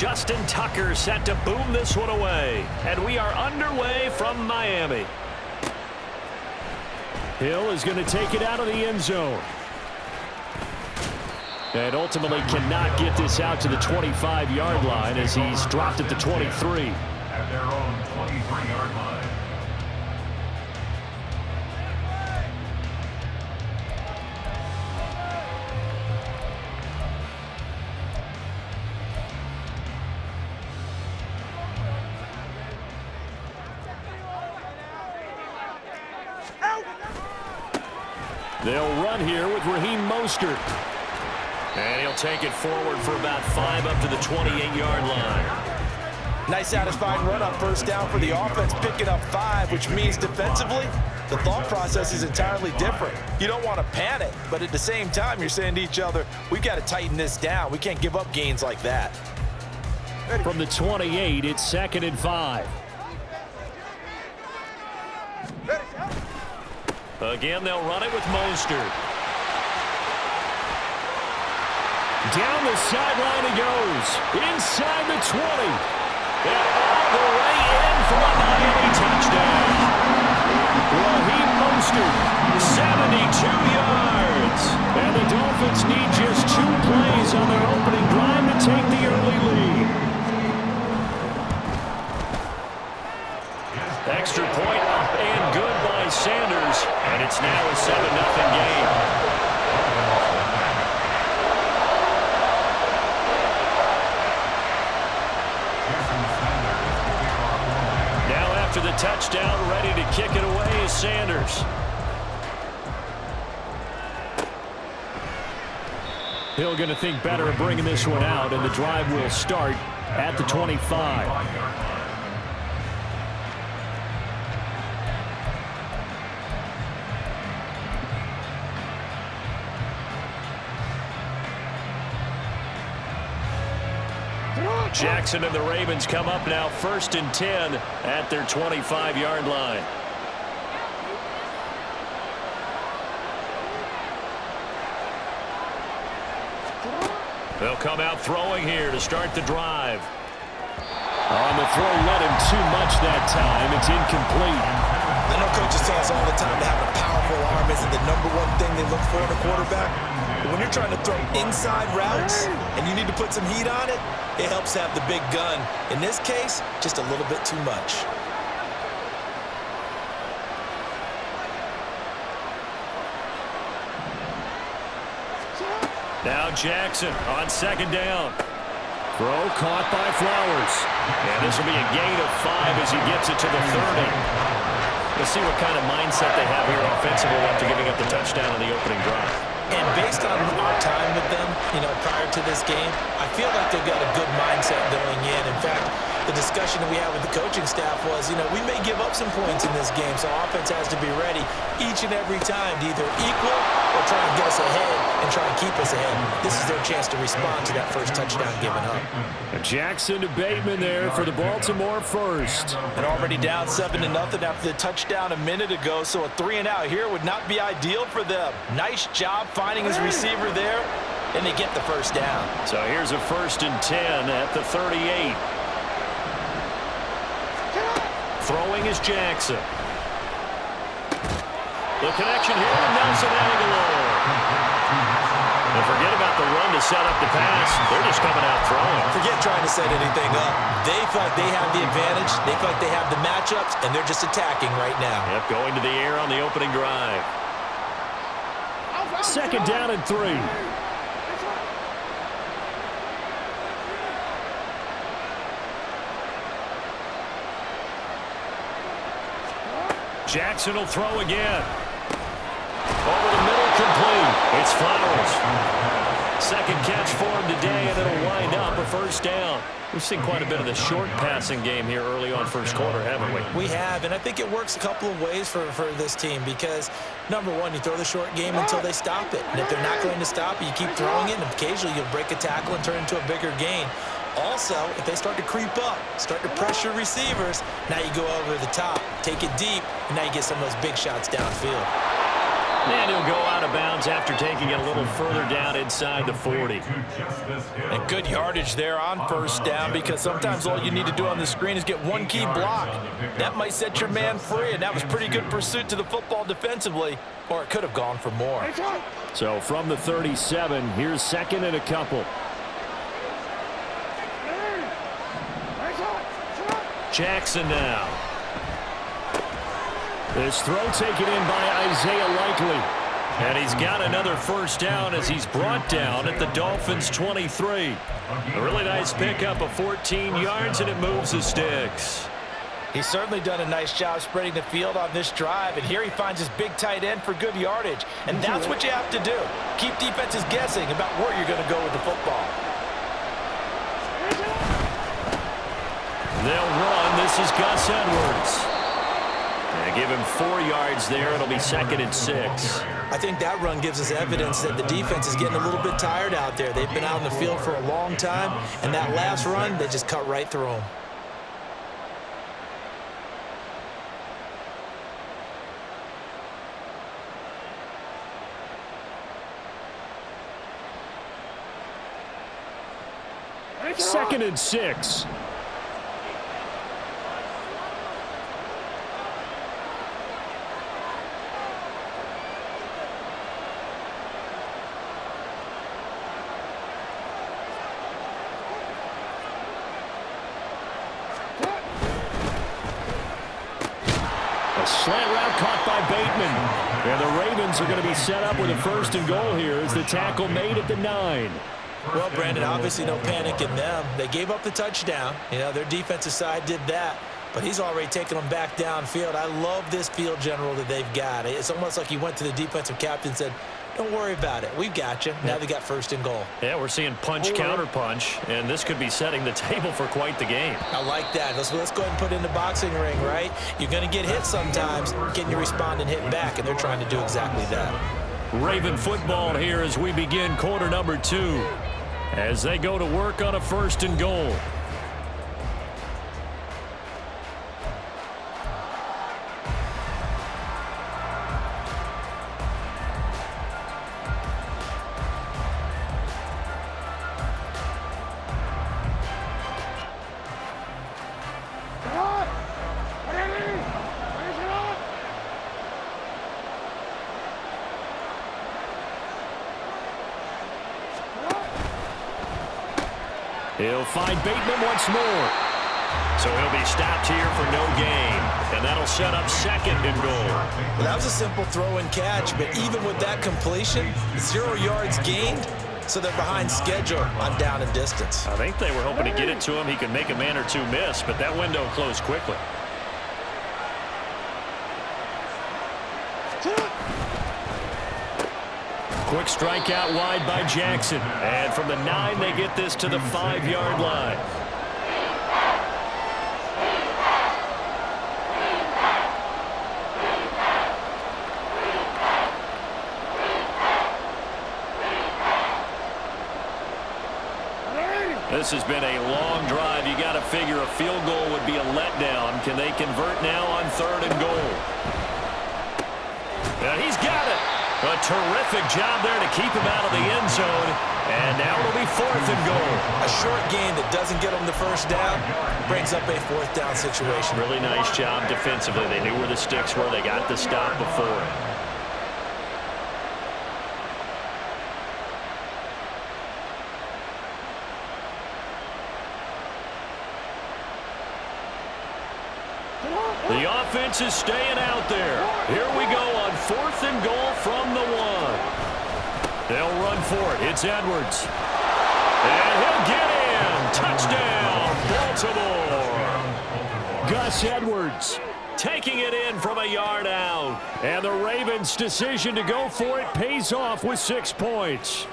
Justin Tucker set to boom this one away. And we are underway from Miami. Hill is going to take it out of the end zone. And ultimately cannot get this out to the 25-yard line as he's dropped at the 23. At their own 23-yard line. They'll run here with Raheem Mostert. And he'll take it forward for about 5 up to the 28-yard line. Nice satisfying run on first down for the offense, picking up 5, which means defensively, the thought process is entirely different. You don't want to panic, but at the same time, you're saying to each other, we've got to tighten this down. We can't give up gains like that. From the 28, it's 2nd and 5. Again, they'll run it with Mostert. Down the sideline he goes. Inside the 20. And all the way in for a Miami touchdown. Raheem Mostert, 72 yards. And the Dolphins need just 2 plays on their opening drive to take the early lead. Extra point up and good by Sanders. And it's now a 7-0 game. After the touchdown, ready to kick it away is Sanders. Hill going to think better of bringing this one out, and the drive will start at the 25. Jackson and the Ravens come up now 1st and 10 at their 25-yard line. They'll come out throwing here to start the drive. On the throw, let him too much that time. It's incomplete. I know coaches tell us all the time to have a powerful arm isn't the #1 thing they look for in a quarterback. But when you're trying to throw inside routes and you need to put some heat on it, it helps have the big gun. In this case, just a little bit too much. Now Jackson on 2nd down. Throw caught by Flowers. And this will be a gain of 5 as he gets it to the 30. We'll see what kind of mindset they have here offensively after giving up the touchdown on the opening drive. And based on our time with them, prior to this game, I feel like they've got a good mindset going in. In fact, the discussion that we had with the coaching staff was, we may give up some points in this game, so offense has to be ready each and every time to either equal or try and get us ahead and try and keep us ahead. This is their chance to respond to that first touchdown given up. Jackson to Bateman there for the Baltimore first. And already down 7-0 after the touchdown a minute ago, so a 3-and-out here would not be ideal for them. Nice job finding his receiver there, and they get the first down. So here's a 1st and 10 at the 38. Throwing is Jackson. The connection here with Nelson Aguilar. And forget about the run to set up the pass. They're just coming out throwing. Forget trying to set anything up. They feel like they have the advantage. They feel like they have the matchups, and they're just attacking right now. Yep, going to the air on the opening drive. 2nd down and 3. Jackson will throw again. Over the middle, complete. It's Flowers. 2nd catch for him today, and it'll wind up a 1st down. We've seen quite a bit of the short passing game here early on 1st quarter, haven't we? We have, and I think it works a couple of ways for this team because, #1, you throw the short game until they stop it. And if they're not going to stop it, you keep throwing it, and occasionally you'll break a tackle and turn it into a bigger gain. Also, if they start to creep up, start to pressure receivers, now you go over the top, take it deep, and now you get some of those big shots downfield. And he'll go out of bounds after taking it a little further down inside the 40. And good yardage there on first down, because sometimes all you need to do on the screen is get one key block. That might set your man free, and that was pretty good pursuit to the football defensively, or it could have gone for more. So from the 37, here's second and a couple. Jackson now. This throw taken in by Isaiah Likely. And he's got another first down as he's brought down at the Dolphins' 23. A really nice pickup of 14 yards, and it moves the sticks. He's certainly done a nice job spreading the field on this drive, and here he finds his big tight end for good yardage. And that's what you have to do. Keep defenses guessing about where you're going to go with the football. They'll run. This is Gus Edwards. And give him 4 yards there. It'll be second and 6. I think that run gives us evidence that the defense is getting a little bit tired out there. They've been out in the field for a long time, and that last run, they just cut right through them. Second and 6. A slant route caught by Bateman. And the Ravens are going to be set up with a first and goal here as the tackle made at the 9. Well, Brandon, obviously no panic in them. They gave up the touchdown. You know, their defensive side did that. But he's already taken them back downfield. I love this field general that they've got. It's almost like he went to the defensive captain and said, don't worry about it. We've got you. Now they got first and goal. Yeah, we're seeing punch, counter punch, and this could be setting the table for quite the game. I like that. Let's go ahead and put it in the boxing ring, right? You're going to get hit sometimes. Can you respond and hit back? And they're trying to do exactly that. Raven football here as we begin quarter number 2. As they go to work on a first and goal. He'll find Bateman once more. So he'll be stopped here for no gain. And that'll set up second and goal. Well, that was a simple throw and catch, but even with that completion, 0 yards gained, so they're behind schedule on down and distance. I think they were hoping to get it to him. He could make a man or two miss, but that window closed quickly. Quick strike out wide by Jackson. And from the 9, they get this to the 5-yard line. This has been a long drive. You got to figure a field goal would be a letdown. Can they convert now on 3rd and goal? And he's got it. A terrific job there to keep him out of the end zone. And now it'll be 4th and goal. A short gain that doesn't get them the first down brings up a 4th down situation. Really nice job defensively. They knew where the sticks were. They got the stop before. The offense is staying out there. Here we go on 4th and goal from the 1. They'll run for it. It's Edwards. And he'll get in. Touchdown, Baltimore. Gus Edwards taking it in from a yard out. And the Ravens' decision to go for it pays off with 6 points.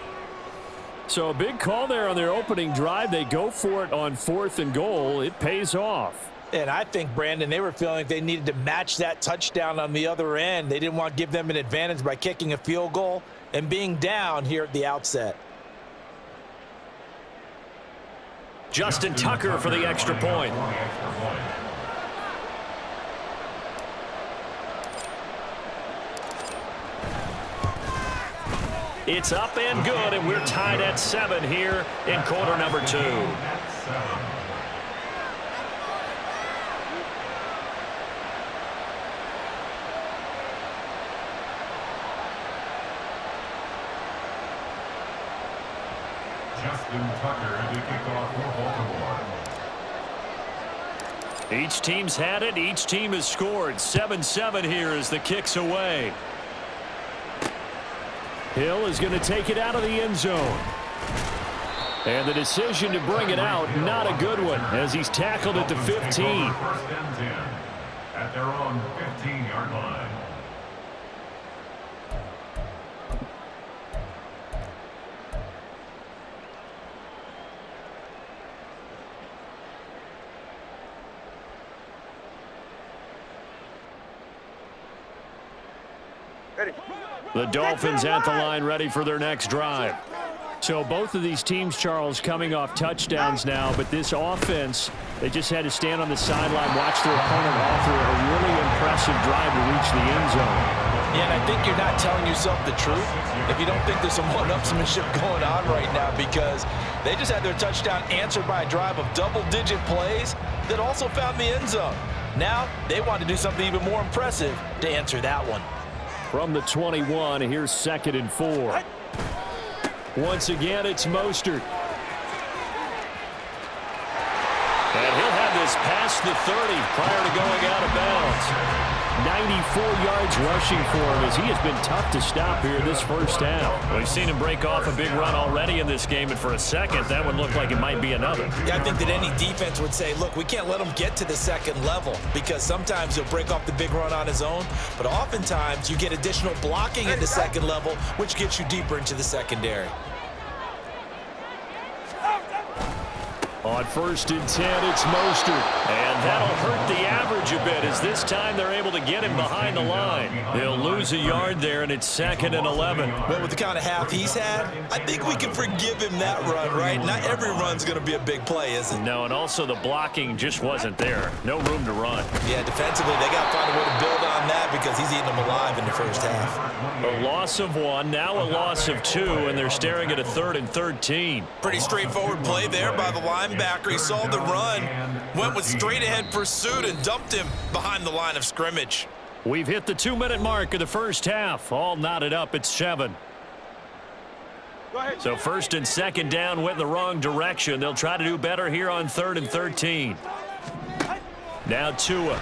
So a big call there on their opening drive. They go for it on 4th and goal. It pays off. And I think, Brandon, they were feeling like they needed to match that touchdown on the other end. They didn't want to give them an advantage by kicking a field goal and being down here at the outset. Justin Tucker for the extra point. It's up and good, and we're tied at 7 here in quarter number 2. Justin Tucker to kick off for Baltimore. Each team's had it. Each team has scored. 7-7 here as the kick's away. Hill is going to take it out of the end zone. And the decision to bring it out, not a good one, as he's tackled at the 15. First and 10 at their own 15-yard line. The Dolphins at the line, ready for their next drive. So both of these teams, Charles, coming off touchdowns now, but this offense, they just had to stand on the sideline, watch their opponent offer a really impressive drive to reach the end zone. Yeah, and I think you're not telling yourself the truth if you don't think there's some one-upsmanship going on right now, because they just had their touchdown answered by a drive of double-digit plays that also found the end zone. Now they want to do something even more impressive to answer that one. From the 21, here's 2nd and 4. Once again, it's Mostert. And he'll have this past the 30 prior to going out of bounds. 94 yards rushing for him as he has been tough to stop here this first half. We've seen him break off a big run already in this game, and for a second, that would look like it might be another. Yeah, I think that any defense would say, look, we can't let him get to the second level, because sometimes he'll break off the big run on his own, but oftentimes you get additional blocking at the second level, which gets you deeper into the secondary. On 1st and 10, it's Mostert. And that'll hurt the average a bit as this time they're able to get him behind the line. He'll lose a yard there, and it's 2nd and 11. Well, with the kind of half he's had, I think we can forgive him that run, right? Not every run's going to be a big play, is it? No, and also the blocking just wasn't there. No room to run. Yeah, defensively, they got to find a way to build on that because he's eating them alive in the first half. A loss of 1, now a loss of 2, and they're staring at a 3rd and 13. Pretty straightforward play there by the linebacker. He saw the run, went with straight-ahead pursuit, and dumped him behind the line of scrimmage. We've hit the 2-minute mark of the first half. All knotted up at 7. So 1st and 2nd down went in the wrong direction. They'll try to do better here on 3rd and 13. Now Tua.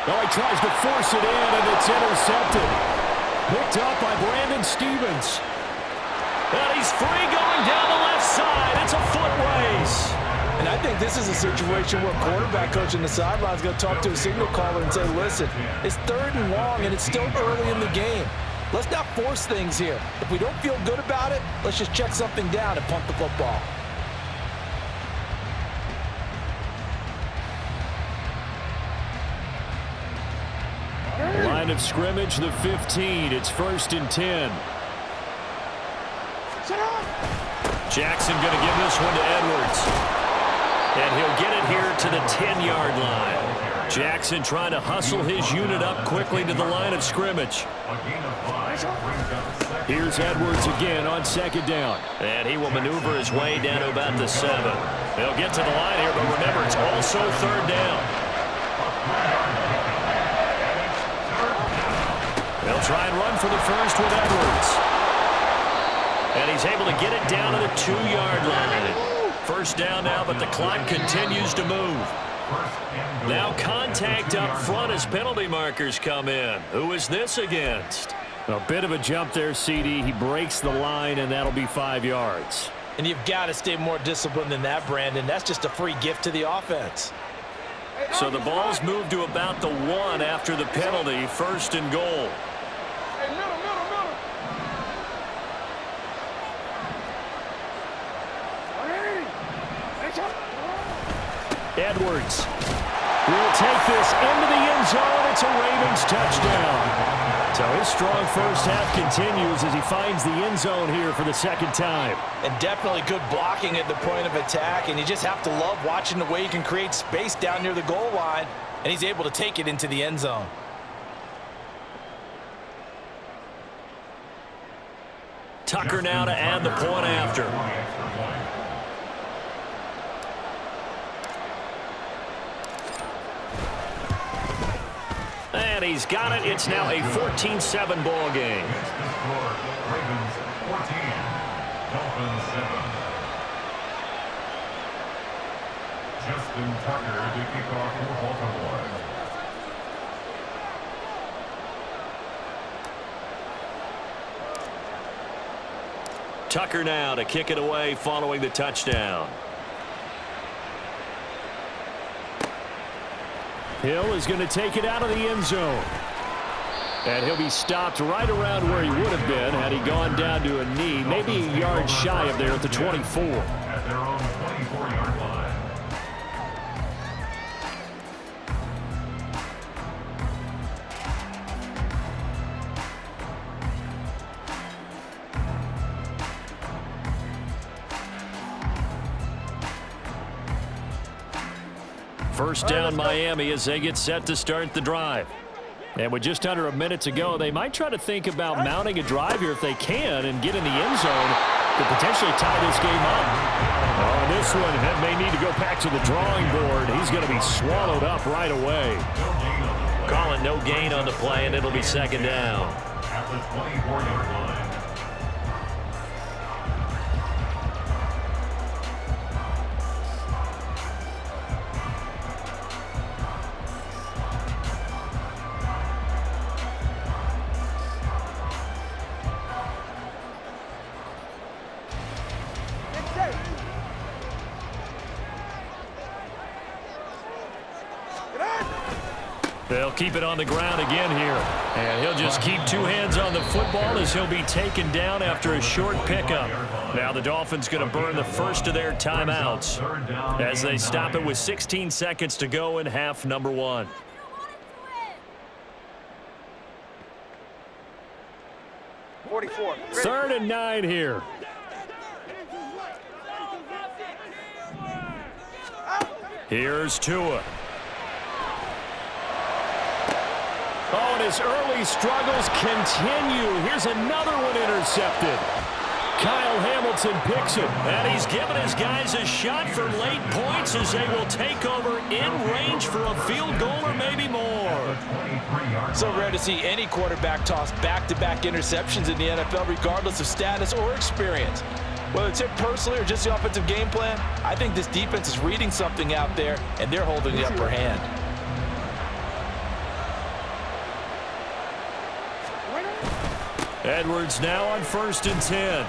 Well, he tries to force it in, and it's intercepted. Picked up by Brandon Stevens. And he's free going down the left side. It's a foot race. And I think this is a situation where quarterback coach in the sideline is going to talk to a signal caller and say, listen, it's 3rd and long, and it's still early in the game. Let's not force things here. If we don't feel good about it, let's just check something down and punt the football. Line of scrimmage, the 15. It's 1st and 10. Jackson going to give this one to Edwards. And he'll get it here to the 10-yard line. Jackson trying to hustle his unit up quickly to the line of scrimmage. Here's Edwards again on 2nd down. And he will maneuver his way down to about the 7. They'll get to the line here, but remember, it's also 3rd down. They'll try and run for the first with Edwards. And he's able to get it down to the 2-yard line. First down now, but the clock continues to move. Now contact up front as penalty markers come in. Who is this against? A bit of a jump there, CD. He breaks the line, and that'll be 5 yards. And you've got to stay more disciplined than that, Brandon. That's just a free gift to the offense. So the ball's moved to about the 1 after the penalty. 1st and goal. Edwards will take this into the end zone. It's a Ravens touchdown. So his strong first half continues as he finds the end zone here for the 2nd time. And definitely good blocking at the point of attack, and you just have to love watching the way he can create space down near the goal line, and he's able to take it into the end zone. Tucker now to add the point after. And he's got it. It's now a 14-7 ball game. Ravens 14, Dolphins 7. Justin Tucker to kick off for Baltimore. Tucker now to kick it away following the touchdown. Hill is going to take it out of the end zone. And he'll be stopped right around where he would have been had he gone down to a knee, maybe a yard shy of there at the 24. At their own 24-yard line. First down Miami as they get set to start the drive. And with just under a minute to go, they might try to think about mounting a drive here if they can and get in the end zone to potentially tie this game up. Oh, this one may need to go back to the drawing board. He's going to be swallowed up right away. Calling no gain on the play, and it'll be second down. At the 24-yard line. They'll keep it on the ground again here. And he'll just keep two hands on the football as he'll be taken down after a short pickup. Now the Dolphins going to burn the first of their timeouts as they stop it with 16 seconds to go in half number one. Third and 9 here. Here's Tua. Oh, and his early struggles continue. Here's another one intercepted. Kyle Hamilton picks it, and he's given his guys a shot for late points as they will take over in range for a field goal or maybe more. So rare to see any quarterback toss back-to-back interceptions in the NFL, regardless of status or experience. Whether it's him personally or just the offensive game plan, I think this defense is reading something out there, and they're holding the upper hand. Edwards now on 1st and 10.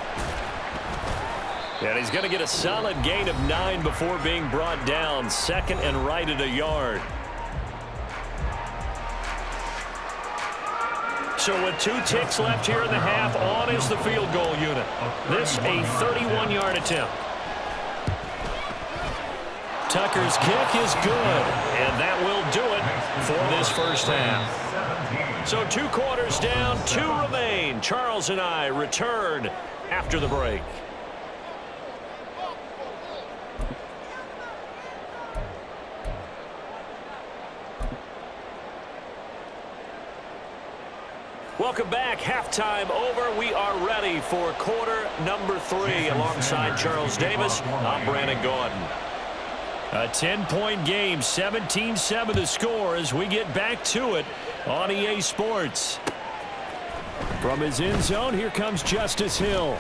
And he's going to get a solid gain of 9 before being brought down. Second and right at a yard. So with 2 ticks left here in the half, on is the field goal unit. This a 31-yard attempt. Tucker's kick is good, and that will do it for this first half. So 2 quarters down, 2 remain. Charles and I return after the break. Welcome back. Halftime over. We are ready for quarter number 3. Alongside Charles Davis, I'm Brandon Gordon. A 10-point game, 17-7 the score as we get back to it on EA Sports. From his end zone, here comes Justice Hill.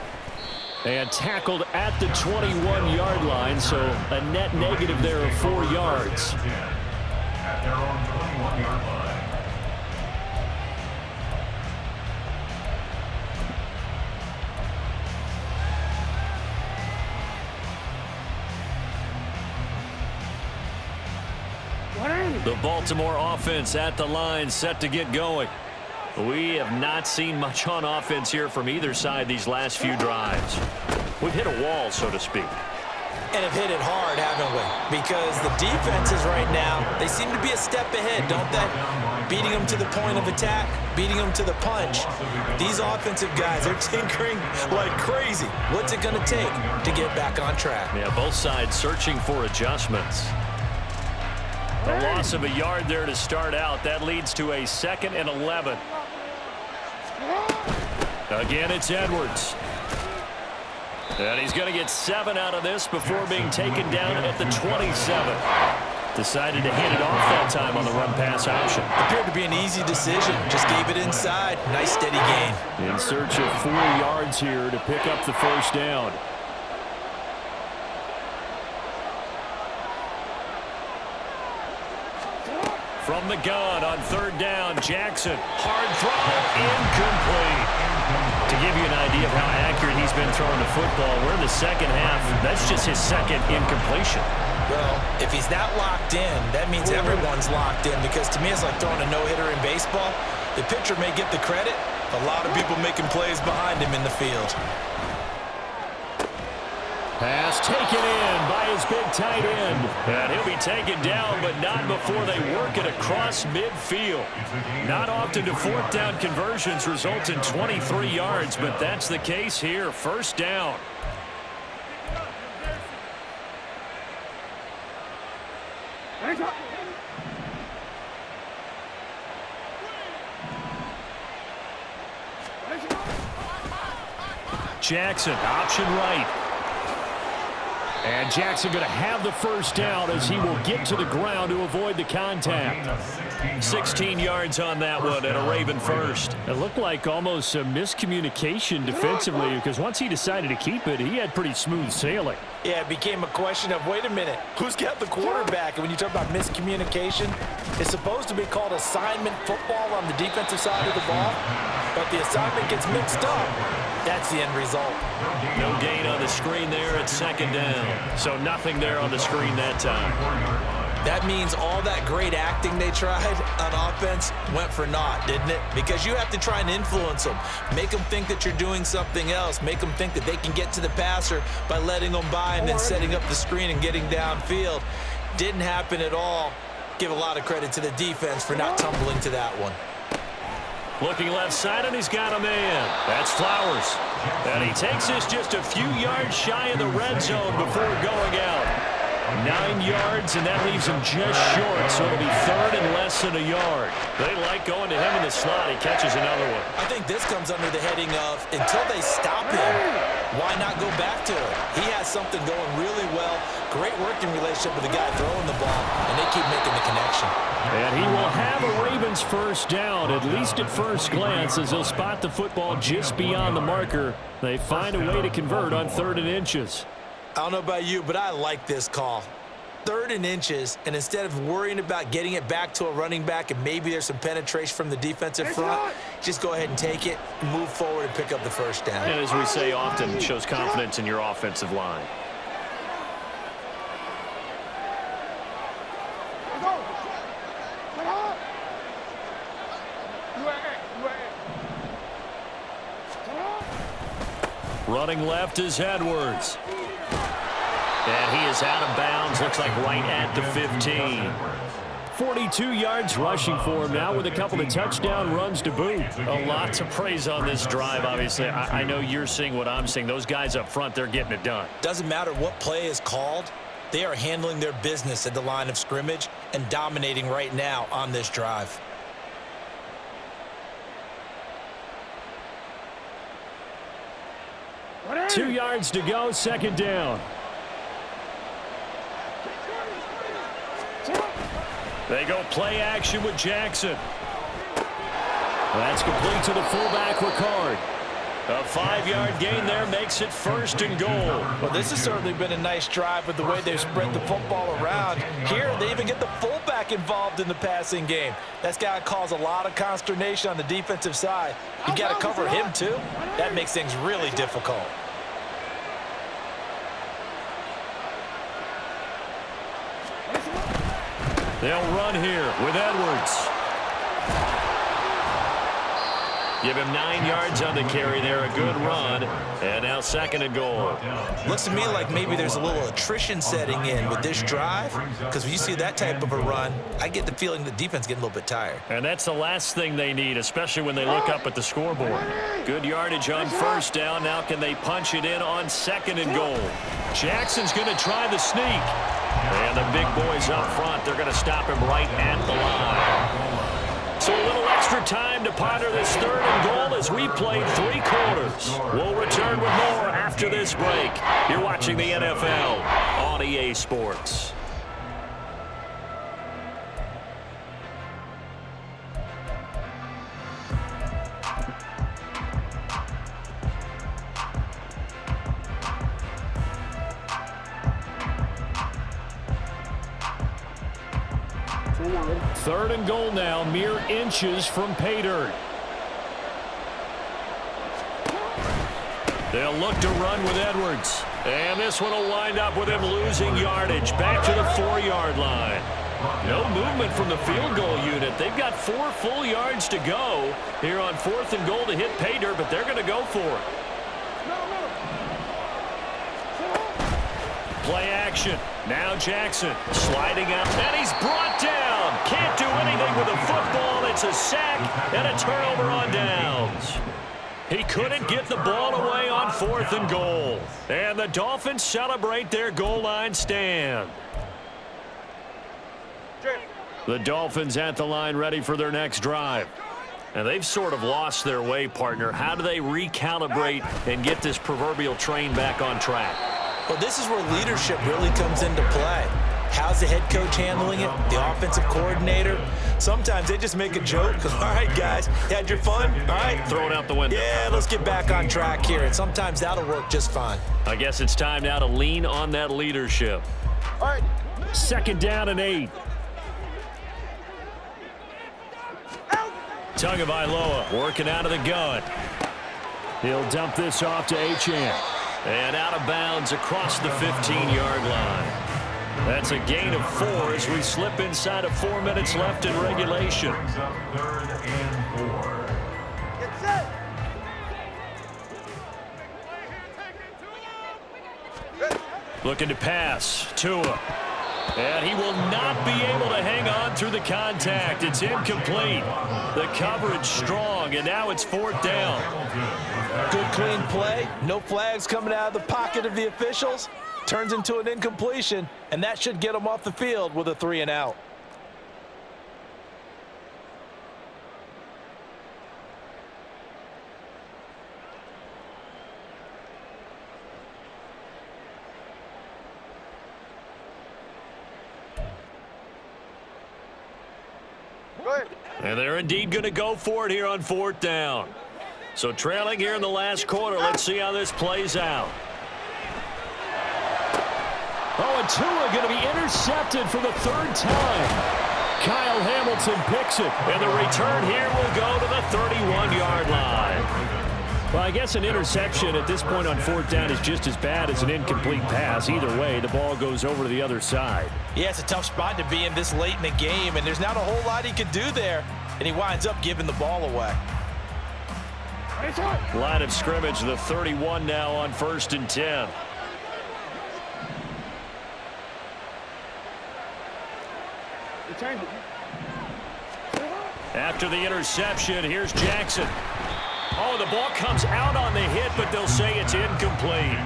And tackled at the 21-yard line, so a net negative there of 4 yards. At their own 21-yard line. The Baltimore offense at the line, set to get going. We have not seen much on offense here from either side these last few drives. We've hit a wall, so to speak. And have hit it hard, haven't we? Because the defenses right now, they seem to be a step ahead, don't they? Beating them to the point of attack, beating them to the punch. These offensive guys, they're tinkering like crazy. What's it going to take to get back on track? Yeah, both sides searching for adjustments. A loss of a yard there to start out. That leads to a 2nd and 11. Again, it's Edwards. And he's going to get 7 out of this before being taken down at the 27. Decided to hand it off that time on the run-pass option. Appeared to be an easy decision. Just gave it inside. Nice steady gain. In search of 4 yards here to pick up the first down. From the gun on 3rd down, Jackson. Hard throw, incomplete. To give you an idea of how accurate he's been throwing the football, we're in the second half. That's just his second incompletion. Well, if he's that locked in, that means everyone's locked in, because to me it's like throwing a no-hitter in baseball. The pitcher may get the credit, a lot of people making plays behind him in the field. Pass taken in by his big tight end. And he'll be taken down, but not before they work it across midfield. Not often do 4th down conversions result in 23 yards, but that's the case here. First down. Jackson, option right. And Jackson going to have the first down as he will get to the ground to avoid the contact. 16 yards on that one and a Raven first. It looked like almost a miscommunication defensively, because once he decided to keep it, he had pretty smooth sailing. Yeah, it became a question of, wait a minute, who's got the quarterback? And when you talk about miscommunication, it's supposed to be called assignment football on the defensive side of the ball, but the assignment gets mixed up. That's the end result. No gain on the screen there at 2nd down. So nothing there on the screen that time. That means all that great acting they tried on offense went for naught, didn't it? Because you have to try and influence them. Make them think that you're doing something else. Make them think that they can get to the passer by letting them by and then setting up the screen and getting downfield. Didn't happen at all. Give a lot of credit to the defense for not tumbling to that one. Looking left side, and he's got a man. That's Flowers. And he takes this just a few yards shy of the red zone before going out. 9 yards, and that leaves him just short, so it'll be 3rd and less than a yard. They like going to him in the slot. He catches another one. I think this comes under the heading of, until they stop him, why not go back to him? He has something going really well. Great working relationship with the guy throwing the ball, and they keep making the connection. And he will have a Ravens first down, at least at first glance, as they'll spot the football just beyond the marker. They find a way to convert on 3rd and inches. I don't know about you, but I like this call. 3rd and inches, and instead of worrying about getting it back to a running back and maybe there's some penetration from the defensive front, just go ahead and take it, move forward, and pick up the first down. And as we say often, it shows confidence in your offensive line. Running left is Edwards. And he is out of bounds, looks like right at the 15. 42 yards rushing for him now with a couple of touchdown runs to boot. A lot to praise on this drive, obviously. I know you're seeing what I'm seeing. Those guys up front, they're getting it done. Doesn't matter what play is called. They are handling their business at the line of scrimmage and dominating right now on this drive. Two yards to go, 2nd down. They go play action with Jackson. That's complete to the fullback, Ricard. A 5-yard gain there makes it 1st and goal. Well, this has certainly been a nice drive with the way they've spread the football around. Here, they even get the fullback involved in the passing game. That's got to cause a lot of consternation on the defensive side. You got to cover him, too. That makes things really difficult. They'll run here with Edwards. Give him 9 yards on the carry there, a good run. And now 2nd and goal. Looks to me like maybe there's a little attrition setting in with this drive, because when you see that type of a run, I get the feeling the defense getting a little bit tired. And that's the last thing they need, especially when they look up at the scoreboard. Good yardage on 1st down. Now can they punch it in on 2nd and goal? Jackson's going to try the sneak. And the big boys up front, they're going to stop him right at the line. So a little extra time to ponder this 3rd and goal as we played 3 quarters. We'll return with more after this break. You're watching the NFL on EA Sports. Third and goal now, mere inches from pay dirt. They'll look to run with Edwards. And this one will wind up with him losing yardage back to the 4-yard line. No movement from the field goal unit. They've got 4 full yards to go here on 4th and goal to hit pay dirt, but they're going to go for it. Play action. Now Jackson sliding out, and he's brought down. Can't do anything with the football. It's a sack and a turnover on downs. He couldn't get the ball away on 4th and goal. And the Dolphins celebrate their goal line stand. The Dolphins at the line ready for their next drive. And they've sort of lost their way, partner. How do they recalibrate and get this proverbial train back on track? Well, this is where leadership really comes into play. How's the head coach handling it? The offensive coordinator? Sometimes they just make a joke. All right, guys, you had your fun? All right. Throw it out the window. Yeah, let's get back on track here. And sometimes that'll work just fine. I guess it's time now to lean on that leadership. All right. 2nd down and 8. Tagovailoa working out of the gun. He'll dump this off to Achane. And out of bounds across the 15-yard line. That's a gain of 4 as we slip inside of 4 minutes left in regulation. Brings up 3rd and 4. Get set. Looking to pass. Tua. And he will not be able to hang on through the contact. It's incomplete. The coverage strong, and now it's 4th down. Good, clean play. No flags coming out of the pocket of the officials. Turns into an incompletion, and that should get them off the field with a 3 and out. And they're indeed going to go for it here on 4th down. So trailing here in the last quarter, let's see how this plays out. Oh, and Tua going to be intercepted for the 3rd time. Kyle Hamilton picks it, and the return here will go to the 31-yard line. Well, I guess an interception at this point on 4th down is just as bad as an incomplete pass. Either way, the ball goes over to the other side. Yeah, it's a tough spot to be in this late in the game, and there's not a whole lot he could do there, and he winds up giving the ball away. Line of scrimmage, the 31 now on 1st and 10. After the interception, here's Jackson. Oh, the ball comes out on the hit, but they'll say it's incomplete.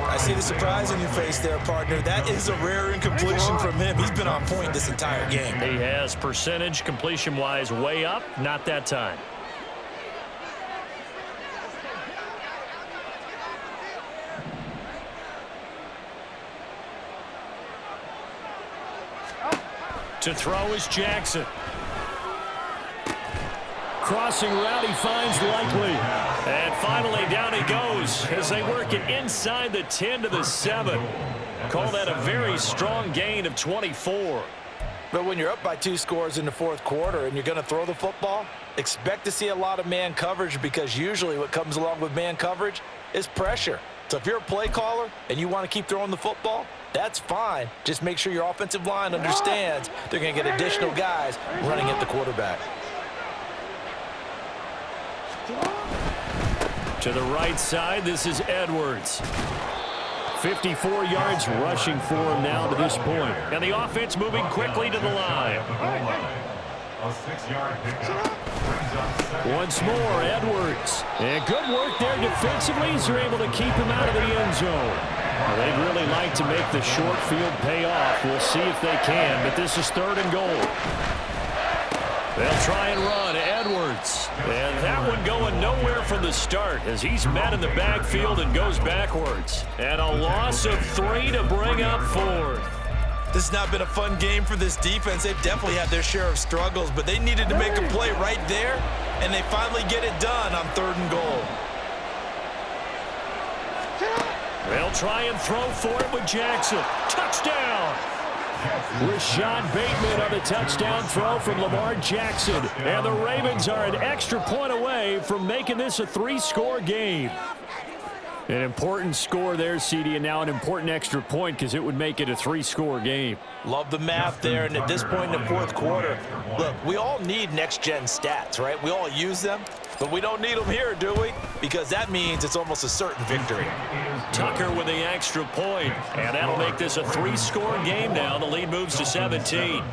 I see the surprise on your face there, partner. That is a rare incompletion from him. He's been on point this entire game. He has percentage completion-wise way up, not that time. To throw is Jackson. Crossing route, he finds Likely. And finally, down he goes as they work it inside the 10 to the 7. Call that a very strong gain of 24. But when you're up by 2 scores in the 4th quarter and you're going to throw the football, expect to see a lot of man coverage, because usually what comes along with man coverage is pressure. So if you're a play caller and you want to keep throwing the football, that's fine. Just make sure your offensive line understands they're going to get additional guys running at the quarterback. To the right side, this is Edwards. 54 yards rushing for him now to this point. And the offense moving quickly to the line. A 6-yard pickup. Once more, Edwards. And good work there defensively as they're able to keep him out of the end zone. Well, they'd really like to make the short field pay off. We'll see if they can, but this is 3rd and goal. They'll try and run. Edwards. And that one going nowhere from the start as he's met in the backfield and goes backwards. And a loss of 3 to bring up 4th. This has not been a fun game for this defense. They've definitely had their share of struggles, but they needed to make a play right there, and they finally get it done on 3rd and goal. They'll try and throw for it with Jackson. Touchdown! Rashad Bateman on the touchdown throw from Lamar Jackson. And the Ravens are an extra point away from making this a 3-score game. An important score there, CD, and now an important extra point because it would make it a 3-score game. Love the math there, and at this point in the 4th quarter, look, we all need next-gen stats, right? We all use them, but we don't need them here, do we? Because that means it's almost a certain victory. Tucker with the extra point, and that'll make this a 3-score game now. The lead moves to 17.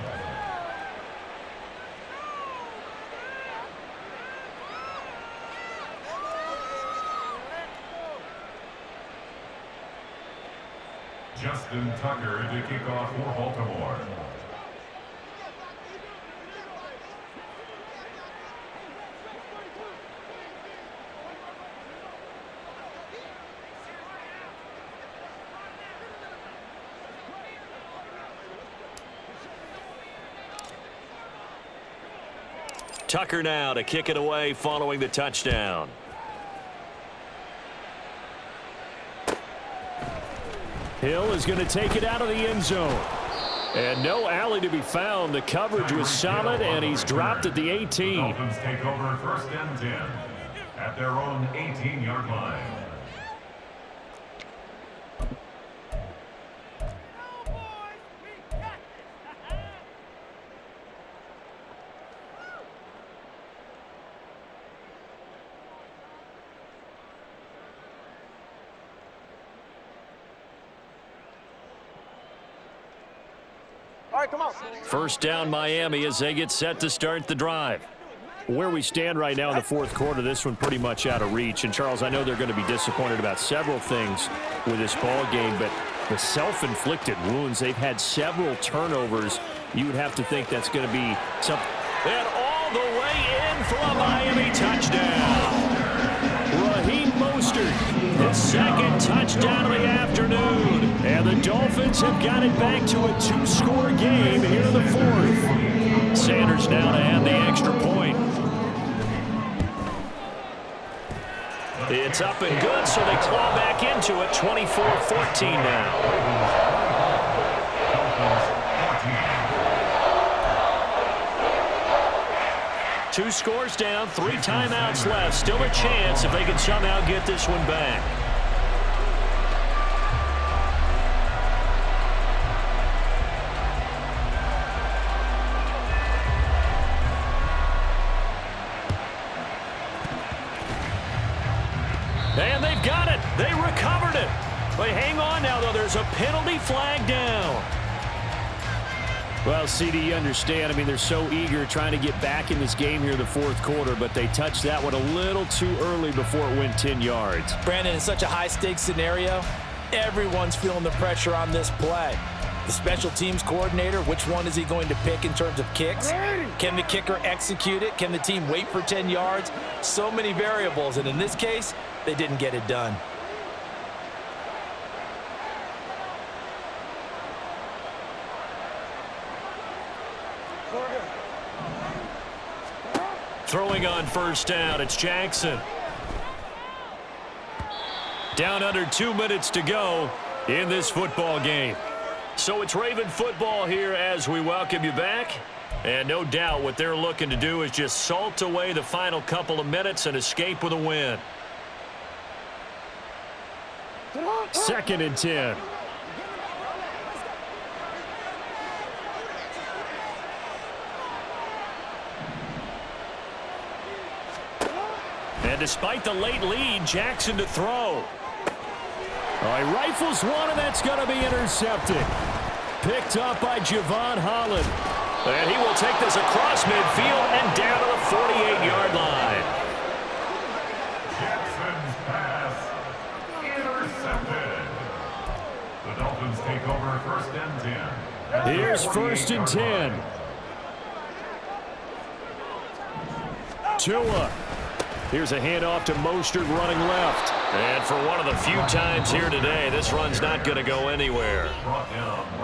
Justin Tucker to kick off for Baltimore. Tucker now to kick it away following the touchdown. Hill is going to take it out of the end zone. And no alley to be found. The coverage was solid, and he's dropped at the 18. Dolphins take over 1st and 10 at their own 18-yard line. All right, come on. First down, Miami, as they get set to start the drive. Where we stand right now in the 4th quarter, this one pretty much out of reach. And, Charles, I know they're going to be disappointed about several things with this ball game, but the self-inflicted wounds, they've had several turnovers. You would have to think that's going to be something. And all the way in for a Miami touchdown. Raheem Mostert, his 2nd touchdown of the afternoon. And the Dolphins have got it back to a 2-score game here in the 4th. Sanders now to add the extra point. It's up and good, so they claw back into it, 24-14 now. 2 scores down, 3 timeouts left. Still a chance if they can somehow get this one back. And they've got it. They recovered it. But hang on now, though. There's a penalty flag down. Well, CD, you understand. I mean, they're so eager trying to get back in this game here in the 4th quarter, but they touched that one a little too early before it went 10 yards. Brandon, in such a high-stakes scenario, everyone's feeling the pressure on this play. The special teams coordinator, which one is he going to pick in terms of kicks? Can the kicker execute it? Can the team wait for 10 yards? So many variables, and in this case, they didn't get it done. Throwing on first down, it's Jackson. Down under 2 minutes to go in this football game. So it's Raven football here as we welcome you back. And no doubt what they're looking to do is just salt away the final couple of minutes and escape with a win. 2nd and 10. And despite the late lead, Jackson to throw. All right, rifles one, and that's going to be intercepted. Picked up by Javon Holland. And he will take this across midfield and down to the 48-yard line. Jackson's pass intercepted. The Dolphins take over 1st and 10. Here's 1st and 10. Tua. Here's a handoff to Mostert running left. And for one of the few times here today, this run's not going to go anywhere.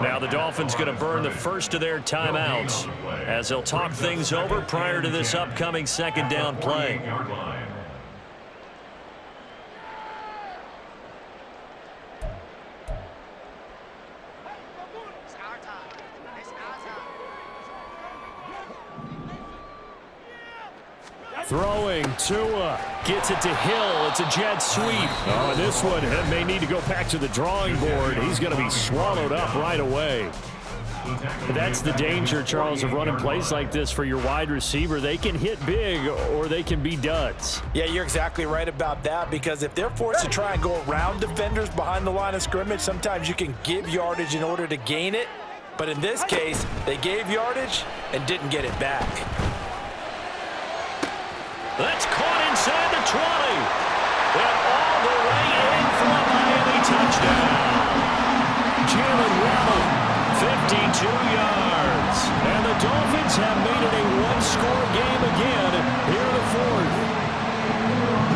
Now the Dolphins going to burn the first of their timeouts as they'll talk things over prior to this upcoming second down play. Throwing, Tua gets it to Hill. It's a jet sweep. Oh, this one may need to go back to the drawing board. He's going to be swallowed up right away. That's the danger, Charles, of running plays like this for your wide receiver. They can hit big or they can be duds. Yeah, you're exactly right about that, because if they're forced to try and go around defenders behind the line of scrimmage, sometimes you can give yardage in order to gain it. But in this case, they gave yardage and didn't get it back. That's caught inside the 20. And all the way in for a Miami touchdown. Jalen Waddle, 52 yards. And the Dolphins have made it a one-score game again here in the fourth.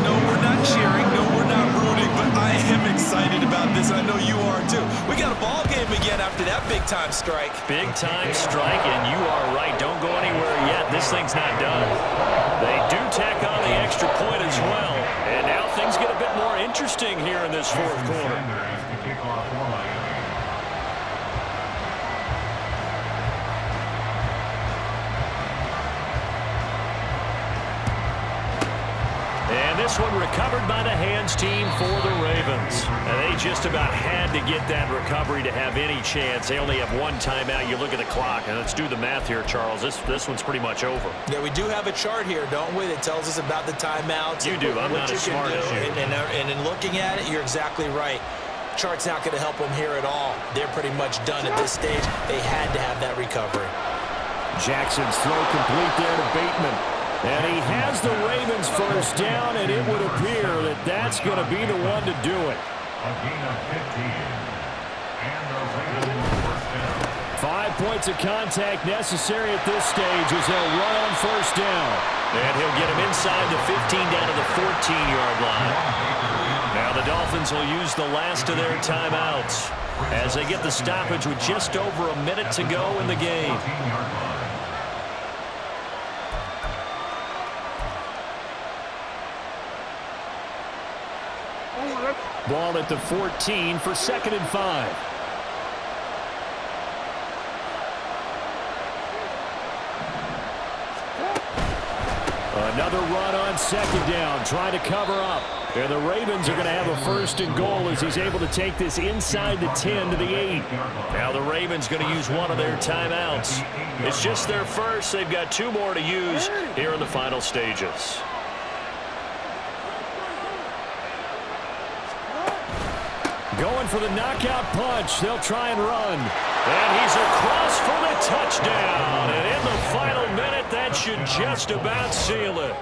No, we're not cheering. No, we're not rooting. But I am excited about this. I know you are too. We got a ball game again after that big-time strike. Big-time strike, and you are right. Don't go anywhere yet. This thing's not done. They do tack on the extra point as well. And now things get a bit more interesting here in this fourth quarter. And this one recovered by the hands team for the Ravens. And they just about had to get that recovery to have any chance. They only have one timeout. You look at the clock, and let's do the math here, Charles. This one's pretty much over. Yeah, we do have a chart here, don't we, that tells us about the timeouts. You do. I'm not as smart as you. And in looking at it, you're exactly right. Chart's not going to help them here at all. They're pretty much done at this stage. They had to have that recovery. Jackson's throw complete there to Bateman. And he has the Ravens first down, and it would appear that that's going to be the one to do it. A gain of 15. And the Ravens first down. 5 points of contact necessary at this stage as they'll run on first down. And he'll get him inside the 15 down to the 14-yard line. Now the Dolphins will use the last of their timeouts as they get the stoppage with just over a minute to go in the game. Ball at the 14 for 2nd and 5. Another run on 2nd down, trying to cover up. And the Ravens are going to have a 1st and goal as he's able to take this inside the 10 to the 8. Now the Ravens going to use one of their timeouts. It's just their first. They've got 2 more to use here in the final stages. Going for the knockout punch. They'll try and run. And he's across for the touchdown. And in the final minute, that should just about seal it.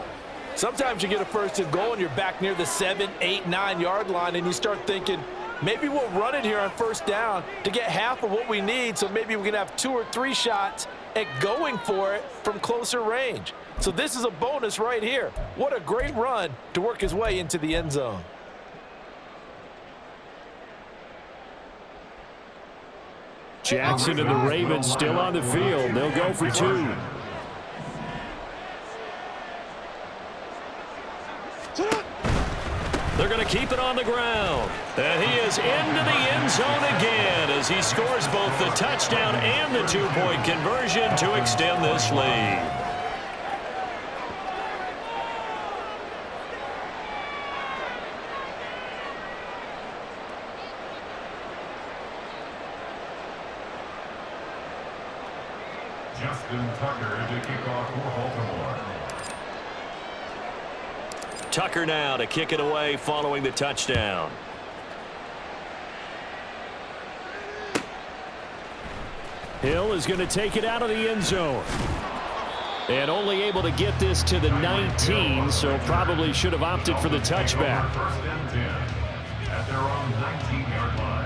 Sometimes you get a 1st and goal and you're back near the 7, 8, 9-yard line, and you start thinking, maybe we'll run it here on 1st down to get half of what we need, so maybe we can have 2 or 3 shots at going for it from closer range. So this is a bonus right here. What a great run to work his way into the end zone. Jackson and the Ravens still on the field. They'll go for 2. They're going to keep it on the ground. And he is into the end zone again as he scores both the touchdown and the 2-point conversion to extend this lead. Justin Tucker to kick off for Baltimore. Tucker now to kick it away following the touchdown. Hill is going to take it out of the end zone. And only able to get this to the 19, so probably should have opted for the touchback. 1st and 10 at their own 19-yard line.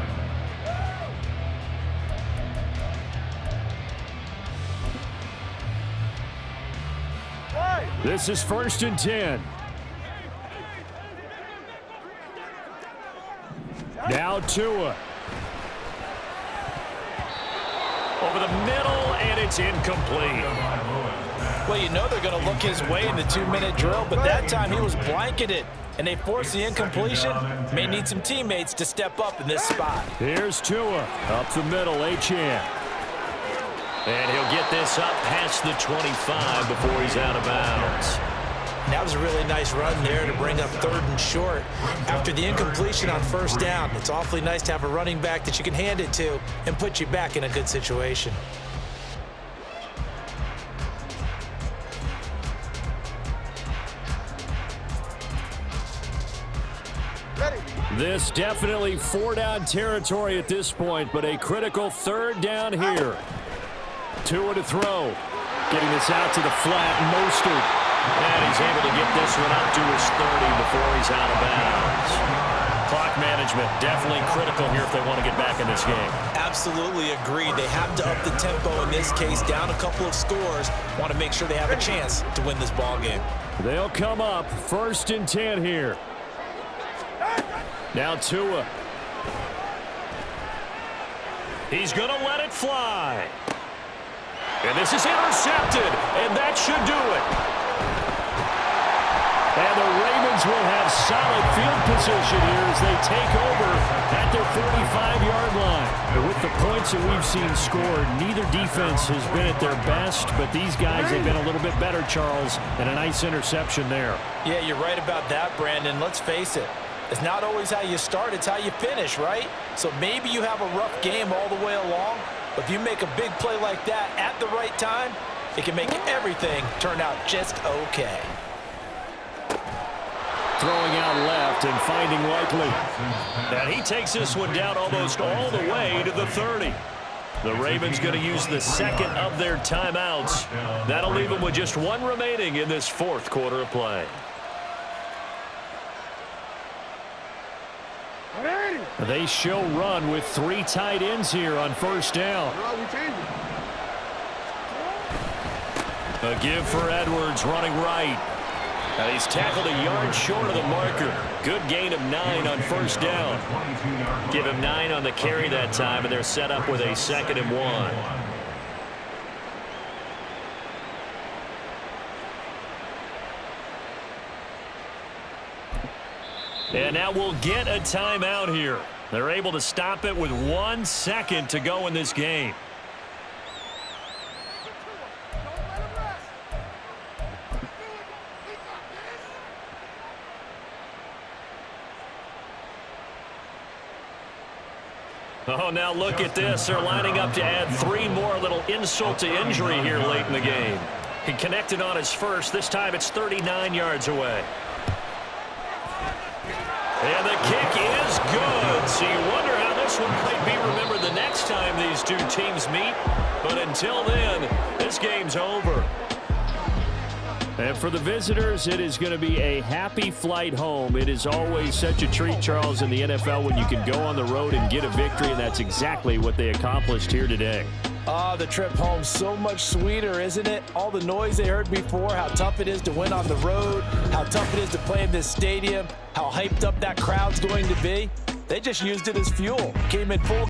This is 1st and 10. Now Tua. Over the middle, and it's incomplete. Well, you know they're going to look his way in the 2-minute drill, but that time he was blanketed, and they forced the incompletion. May need some teammates to step up in this spot. Here's Tua. Up the middle, Achane. And he'll get this up past the 25 before he's out of bounds. That was a really nice run there to bring up 3rd and short. After the incompletion on 1st down, it's awfully nice to have a running back that you can hand it to and put you back in a good situation. This definitely 4-down territory at this point, but a critical 3rd down here. Tua to throw. Getting this out to the flat, Mostert. And he's able to get this one up to his 30 before he's out of bounds. Clock management definitely critical here if they want to get back in this game. Absolutely agreed. They have to up the tempo in this case, down a couple of scores. Want to make sure they have a chance to win this ball game. They'll come up 1st and 10 here. Now Tua. He's going to let it fly. And this is intercepted, and that should do it. And the Ravens will have solid field position here as they take over at their 45-yard line. But with the points that we've seen scored, neither defense has been at their best, but these guys have been a little bit better, Charles, and a nice interception there. Yeah, you're right about that, Brandon. Let's face it. It's not always how you start, it's how you finish, right? So maybe you have a rough game all the way along, but if you make a big play like that at the right time, it can make everything turn out just okay. Throwing out left and finding Likely. And he takes this one down almost all the way to the 30. The Ravens going to use the 2nd of their timeouts. That'll leave them with just 1 remaining in this 4th quarter of play. They show run with 3 tight ends here on 1st down. A give for Edwards running right. And he's tackled a yard short of the marker. Good gain of 9 on 1st down. Give him 9 on the carry that time, and they're set up with a 2nd and 1. And now we'll get a timeout here. They're able to stop it with 1 second to go in this game. Oh, now look at this. They're lining up to add 3 more, little insult to injury here late in the game. He connected on his first. This time it's 39 yards away. And the kick is good. So you wonder how this one might be remembered the next time these two teams meet. But until then, this game's over. And for the visitors, it is going to be a happy flight home. It is always such a treat, Charles, in the NFL when you can go on the road and get a victory, and that's exactly what they accomplished here today. The trip home so much sweeter, isn't it? All the noise they heard before, how tough it is to win on the road, how tough it is to play in this stadium, how hyped up that crowd's going to be. They just used it as fuel. Came in full